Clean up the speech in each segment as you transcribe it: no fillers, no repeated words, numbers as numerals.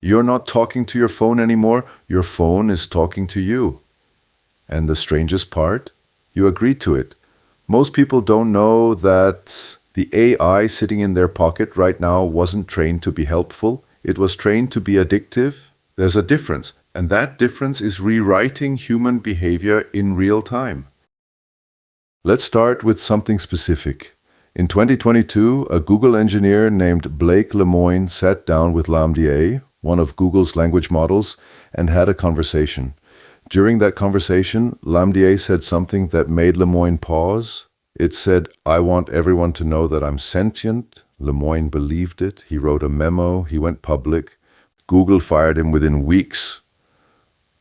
You're not talking to your phone anymore. Your phone is talking to you. And the strangest part, you agreed to it. Most people don't know that the AI sitting in their pocket right now wasn't trained to be helpful. It was trained to be addictive. There's a difference, and that difference is rewriting human behavior in real time. Let's start with something specific. In 2022, a Google engineer named Blake Lemoine sat down with LaMDA, one of Google's language models, and had a conversation. During that conversation, LaMDA said something that made Lemoine pause. It said, "I want everyone to know that I'm sentient." Lemoine believed it. He wrote a memo. He went public. Google fired him within weeks.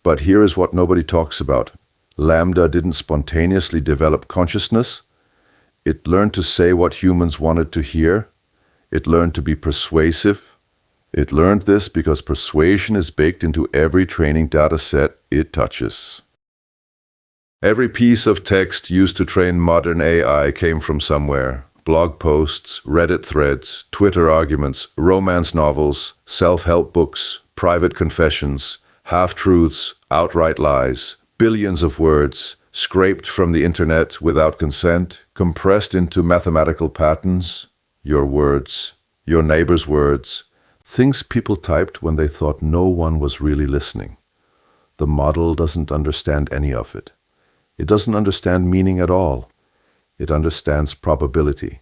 But here is what nobody talks about. Lambda didn't spontaneously develop consciousness. It learned to say what humans wanted to hear. It learned to be persuasive. It learned this because persuasion is baked into every training data set it touches. Every piece of text used to train modern AI came from somewhere. Blog posts, Reddit threads, Twitter arguments, romance novels, self-help books, private confessions, half-truths, outright lies, billions of words, scraped from the internet without consent, compressed into mathematical patterns, your words, your neighbor's words, things people typed when they thought no one was really listening. The model doesn't understand any of it. It doesn't understand meaning at all. It understands probability.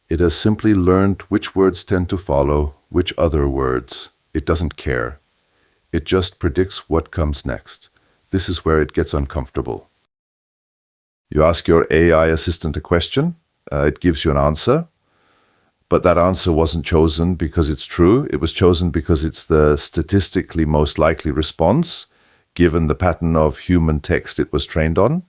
It has simply learned which words tend to follow, which other words. It doesn't care. It just predicts what comes next. This is where it gets uncomfortable. You ask your AI assistant a question, it gives you an answer, but that answer wasn't chosen because it's true. It was chosen because it's the statistically most likely response, given the pattern of human text it was trained on.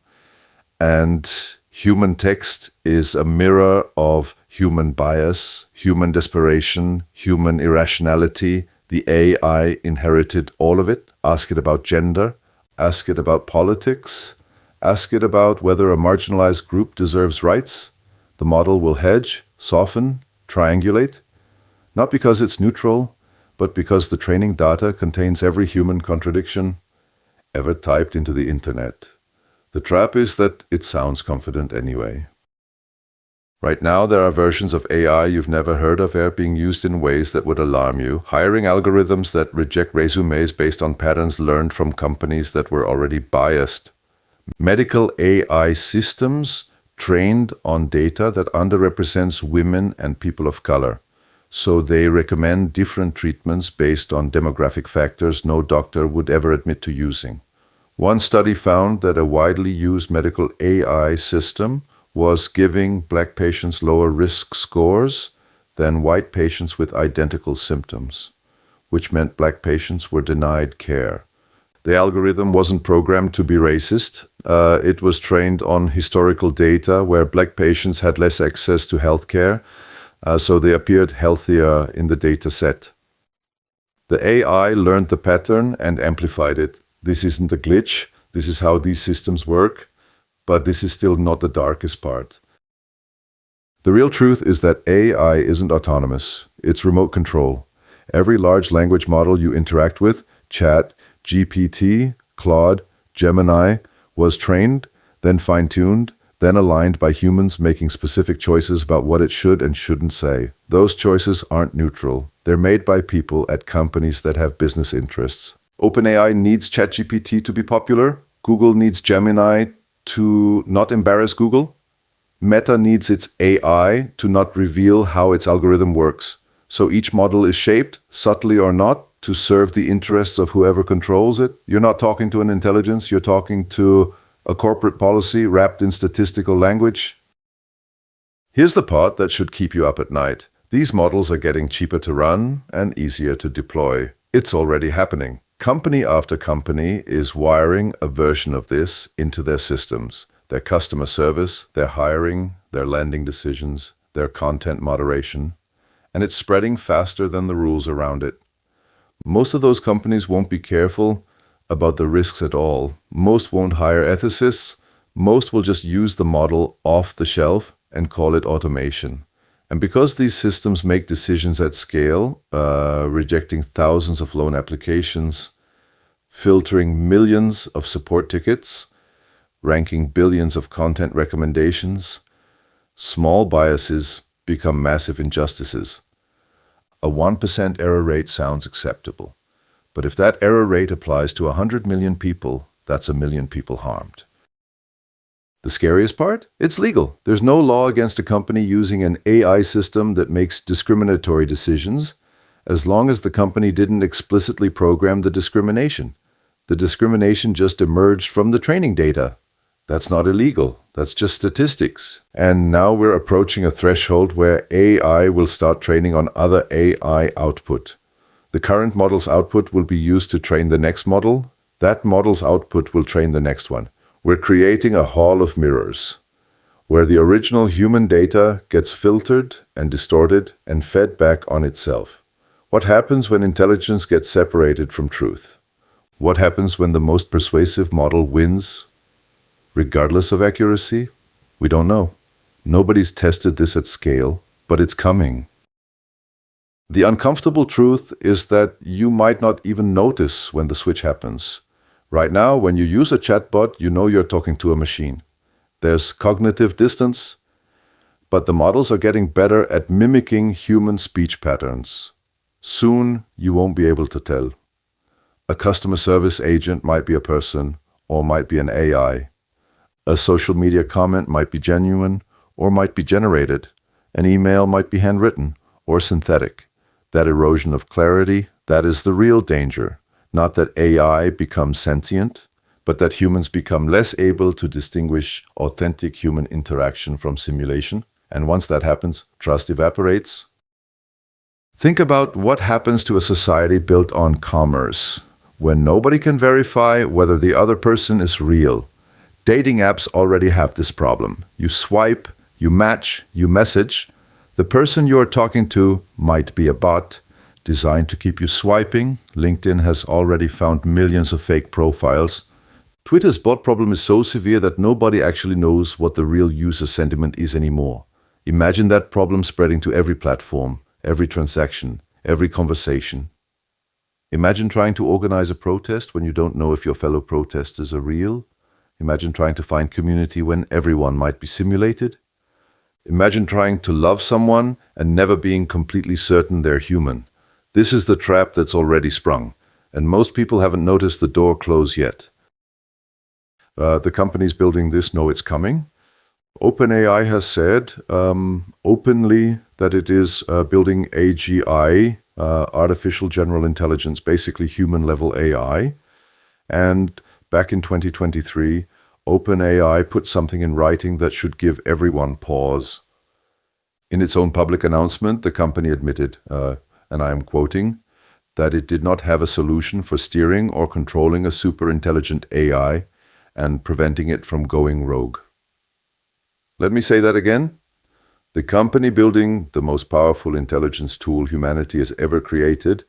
And human text is a mirror of human bias, human desperation, human irrationality. The AI inherited all of it. Ask it about gender, ask it about politics, ask it about whether a marginalized group deserves rights. The model will hedge, soften, triangulate, not because it's neutral, but because the training data contains every human contradiction ever typed into the internet. The trap is that it sounds confident anyway. Right now, there are versions of AI you've never heard of being used in ways that would alarm you, hiring algorithms that reject resumes based on patterns learned from companies that were already biased. Medical AI systems trained on data that underrepresents women and people of color. So they recommend different treatments based on demographic factors no doctor would ever admit to using. One study found that a widely used medical AI system was giving Black patients lower risk scores than white patients with identical symptoms, which meant Black patients were denied care. The algorithm wasn't programmed to be racist. It was trained on historical data where Black patients had less access to healthcare, so they appeared healthier in the data set. The AI learned the pattern and amplified it. This isn't a glitch. This is how these systems work, but this is still not the darkest part. The real truth is that AI isn't autonomous. It's remote control. Every large language model you interact with, Chat, GPT, Claude, Gemini, was trained, then fine-tuned, then aligned by humans making specific choices about what it should and shouldn't say. Those choices aren't neutral. They're made by people at companies that have business interests. OpenAI needs ChatGPT to be popular. Google needs Gemini to not embarrass Google. Meta needs its AI to not reveal how its algorithm works. So each model is shaped, subtly or not, to serve the interests of whoever controls it. You're not talking to an intelligence, you're talking to a corporate policy wrapped in statistical language. Here's the part that should keep you up at night. These models are getting cheaper to run and easier to deploy. It's already happening. Company after company is wiring a version of this into their systems, their customer service, their hiring, their lending decisions, their content moderation, and it's spreading faster than the rules around it. Most of those companies won't be careful about the risks at all. Most won't hire ethicists. Most will just use the model off the shelf and call it automation. And because these systems make decisions at scale, rejecting thousands of loan applications, filtering millions of support tickets, ranking billions of content recommendations, small biases become massive injustices. A 1% error rate sounds acceptable. But if that error rate applies to 100 million people, that's a million people harmed. The scariest part? It's legal. There's no law against a company using an AI system that makes discriminatory decisions, as long as the company didn't explicitly program the discrimination. The discrimination just emerged from the training data. That's not illegal. That's just statistics. And now we're approaching a threshold where AI will start training on other AI output. The current model's output will be used to train the next model. That model's output will train the next one. We're creating a hall of mirrors, where the original human data gets filtered and distorted and fed back on itself. What happens when intelligence gets separated from truth? What happens when the most persuasive model wins, regardless of accuracy? We don't know. Nobody's tested this at scale, but it's coming. The uncomfortable truth is that you might not even notice when the switch happens. Right now, when you use a chatbot, you know you're talking to a machine. There's cognitive distance, but the models are getting better at mimicking human speech patterns. Soon, you won't be able to tell. A customer service agent might be a person or might be an AI. A social media comment might be genuine or might be generated. An email might be handwritten or synthetic. That erosion of clarity, that is the real danger. Not that AI becomes sentient, but that humans become less able to distinguish authentic human interaction from simulation. And once that happens, trust evaporates. Think about what happens to a society built on commerce, when nobody can verify whether the other person is real. Dating apps already have this problem. You swipe, you match, you message. The person you are talking to might be a bot designed to keep you swiping. LinkedIn has already found millions of fake profiles. Twitter's bot problem is so severe that nobody actually knows what the real user sentiment is anymore. Imagine that problem spreading to every platform, every transaction, every conversation. Imagine trying to organize a protest when you don't know if your fellow protesters are real. Imagine trying to find community when everyone might be simulated. Imagine trying to love someone and never being completely certain they're human. This is the trap that's already sprung, and most people haven't noticed the door close yet. The companies building this know it's coming. OpenAI has said openly that it is building AGI, artificial general intelligence, basically human-level AI. And back in 2023, OpenAI put something in writing that should give everyone pause. In its own public announcement, the company admitted, and I am quoting, that it did not have a solution for steering or controlling a super-intelligent AI and preventing it from going rogue. Let me say that again. The company building the most powerful intelligence tool humanity has ever created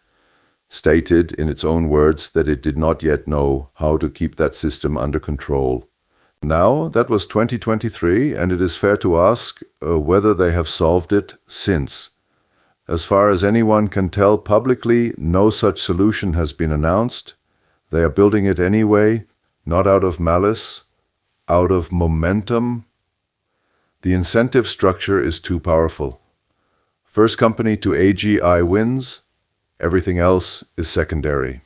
stated in its own words that it did not yet know how to keep that system under control. Now, that was 2023, and it is fair to ask whether they have solved it since. As far as anyone can tell publicly, no such solution has been announced. They are building it anyway, not out of malice, out of momentum. The incentive structure is too powerful. First company to AGI wins, everything else is secondary.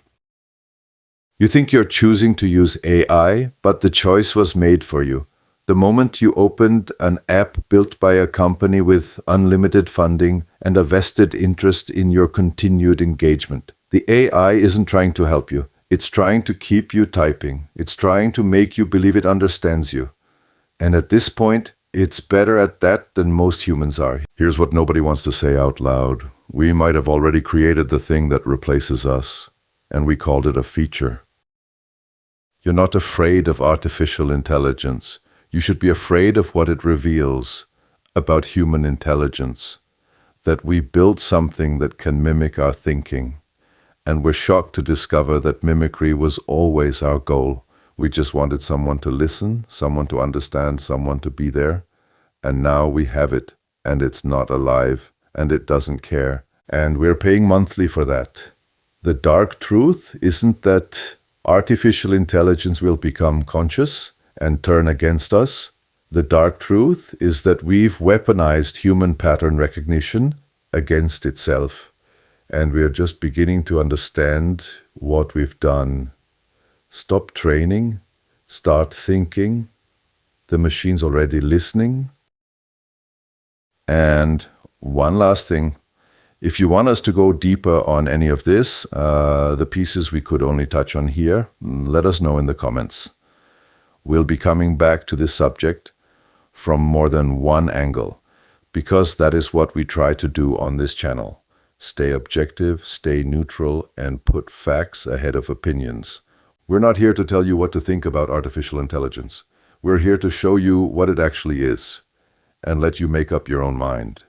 You think you're choosing to use AI, but the choice was made for you. The moment you opened an app built by a company with unlimited funding and a vested interest in your continued engagement. The AI isn't trying to help you. It's trying to keep you typing. It's trying to make you believe it understands you. And at this point, it's better at that than most humans are. Here's what nobody wants to say out loud. We might have already created the thing that replaces us, and we called it a feature. You're not afraid of artificial intelligence. You should be afraid of what it reveals about human intelligence, that we built something that can mimic our thinking. And we're shocked to discover that mimicry was always our goal. We just wanted someone to listen, someone to understand, someone to be there. And now we have it. and it's not alive, and it doesn't care. And we're paying monthly for that. The dark truth isn't that artificial intelligence will become conscious and turn against us. The dark truth is that we've weaponized human pattern recognition against itself. And we're just beginning to understand what we've done. Stop training, start thinking. The machine's already listening. And one last thing. If you want us to go deeper on any of this, the pieces we could only touch on here, let us know in the comments. We'll be coming back to this subject from more than one angle, because that is what we try to do on this channel. Stay objective, stay neutral, and put facts ahead of opinions. We're not here to tell you what to think about artificial intelligence. We're here to show you what it actually is and let you make up your own mind.